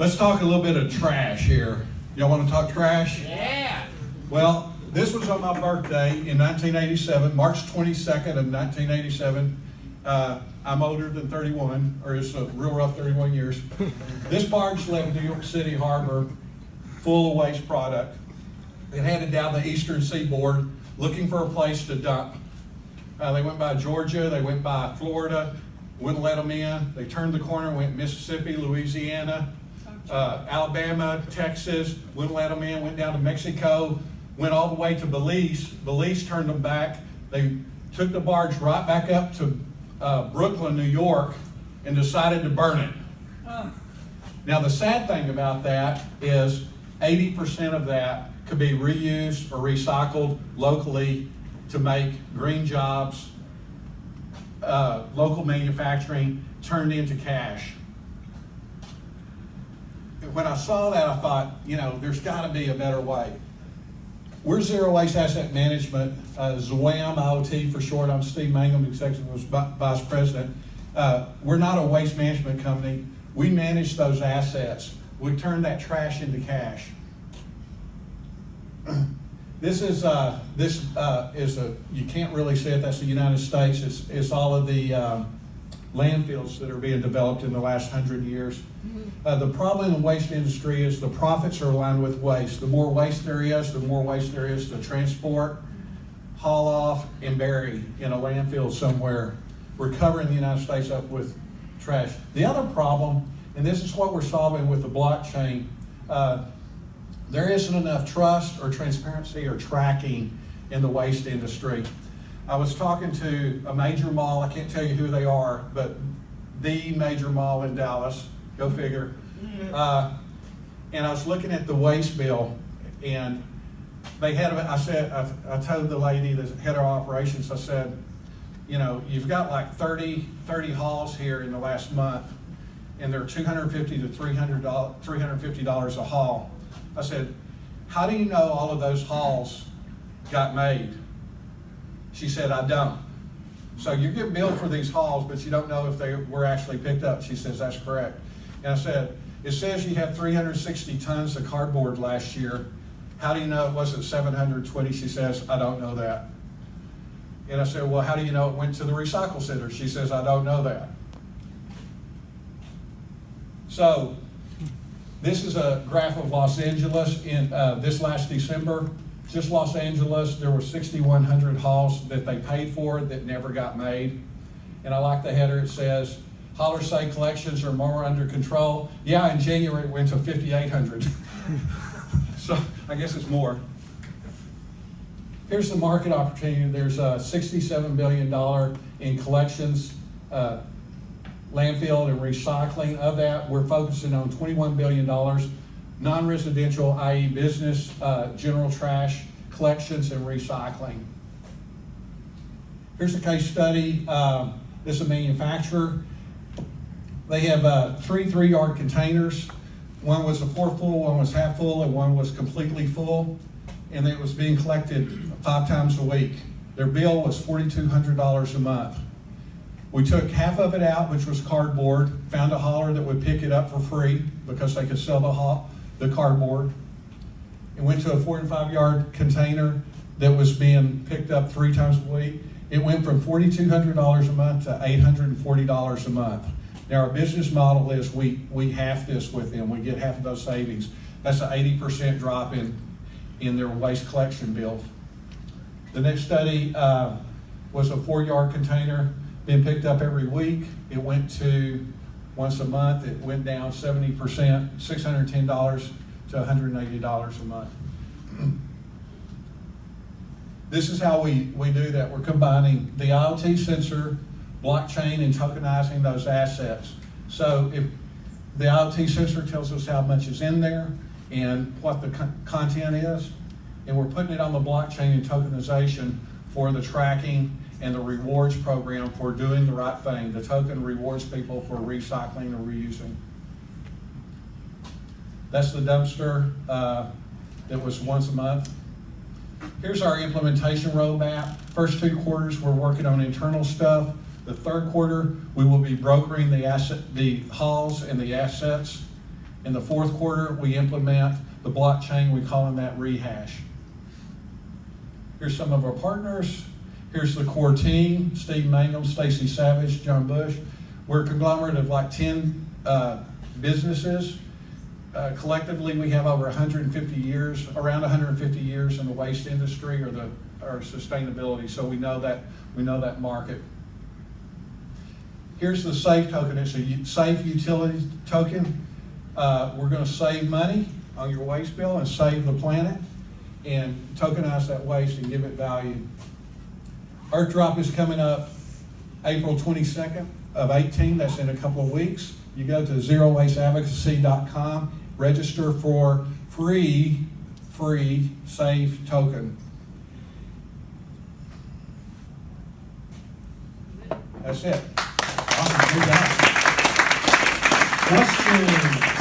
Let's talk a little bit of trash here. Y'all want to talk trash? Yeah. Well, this was on my birthday in 1987, March 22nd of 1987. I'm older than 31, or it's a real rough 31 years. This barge left New York City Harbor full of waste product. It headed down the eastern seaboard looking for a place to dump. They went by Georgia, they went by Florida, wouldn't let them in. They turned the corner, went Mississippi, Louisiana, Alabama, Texas, wouldn't let them in, went down to Mexico, went all the way to Belize. Belize turned them back. They took the barge right back up to Brooklyn, New York, and decided to burn it. Now the sad thing about that is 80% of that could be reused or recycled locally to make green jobs, local manufacturing turned into cash. When I saw that, I thought, you know, there's got to be a better way. We're Zero Waste Asset Management, ZWAM IoT for short. I'm Steve Mangum, Executive Vice President. We're not a waste management company. We manage those assets. We turn that trash into cash. This is you can't really see it. That's the United States. It's all of the landfills that are being developed in the last 100 years. The problem in the waste industry is the profits are aligned with waste. The more waste there is, the more waste there is to transport, haul off, and bury in a landfill somewhere. We're covering the United States up with trash. The other problem, and this is what we're solving with the blockchain, there isn't enough trust or transparency or tracking in the waste industry. I was talking to a major mall, I can't tell you who they are, but the major mall in Dallas, go figure. And I was looking at the waste bill, and they had, I told the lady, the head of operations, I said, you know, you've got like 30 hauls here in the last month, and they're $250 to $350 a haul. I said, how do you know all of those hauls got made? She said, I don't. So you get billed for these hauls, but you don't know if they were actually picked up. She says, that's correct. And I said, it says you have 360 tons of cardboard last year. How do you know it wasn't 720? She says, I don't know that. And I said, well, how do you know it went to the recycle center? She says, I don't know that. So this is a graph of Los Angeles in this last December. Just Los Angeles, there were 6,100 hauls that they paid for that never got made. And I like the header, it says, haulers say collections are more under control. Yeah, in January it went to 5,800. So I guess it's more. Here's the market opportunity. There's $67 billion in collections, landfill and recycling. Of that, we're focusing on $21 billion. Non-residential, i.e. business, general trash, collections, and recycling. Here's a case study. This is a manufacturer. They have 3 3-yard containers. One was a 4 full, one was half full, and one was completely full. And it was being collected 5 times a week. Their bill was $4,200 a month. We took half of it out, which was cardboard, found a hauler that would pick it up for free because they could sell the cardboard. It went to a 4 and 5 yard container that was being picked up 3 times a week. It went from $4,200 a month to $840 a month. Now our business model is we half this with them. We get half of those savings. That's an 80% drop in their waste collection bill. The next study was a 4 yard container being picked up every week. It went to once a month. It went down 70%, $610 to $180 a month. This is how we do that. We're combining the IoT sensor, blockchain, and tokenizing those assets. So if the IoT sensor tells us how much is in there and what the content is, and we're putting it on the blockchain and tokenization for the tracking and the rewards program for doing the right thing. The token rewards people for recycling or reusing. That's the dumpster that was once a month. Here's our implementation roadmap. First 2 quarters, we're working on internal stuff. The third quarter, we will be brokering the hauls and the assets. In the fourth quarter, we implement the blockchain. We call that rehash. Here's some of our partners. Here's the core team: Steve Mangum, Stacy Savage, John Bush. We're a conglomerate of like 10 businesses. Collectively, we have over 150 years, around 150 years in the waste industry or sustainability. So we know that market. Here's the SAFE token. It's a safe utility token. We're going to save money on your waste bill and save the planet and tokenize that waste and give it value. Earth Drop is coming up April 22nd of 18. That's in a couple of weeks. You go to zerowasteadvocacy.com, register for free SAFE token. That's it. Awesome. Good job. Questions?